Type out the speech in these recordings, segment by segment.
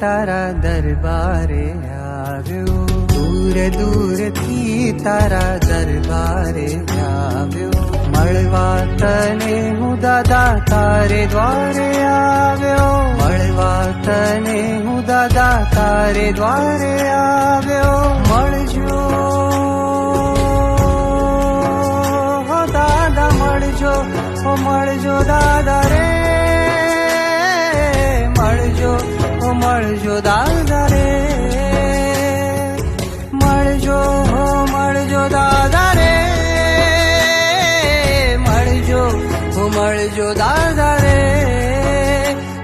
તારા દરબારે આવ્યો, દૂર દૂરથી તારા દરબારે આવ્યો, મળવા તને હું દાદા તારે દ્વારે આવ્યો, મળવા તને હું દાદા તારે દ્વારે આવ્યો, મળજો હો દાદા મળજો, હો મળજો દાદા રે, મળજો હો મળજો દાદા રે, મળજો હો મળજો દાદા રે, મળજો હો મળજો દાદા રે,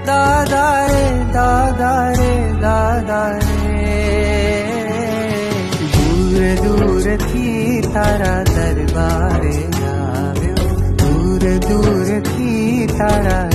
દાદા રે દાદા રે દાદા રે, દૂર દૂરથી તારા દરબારે આવ્યો, દૂર દૂરથી તારા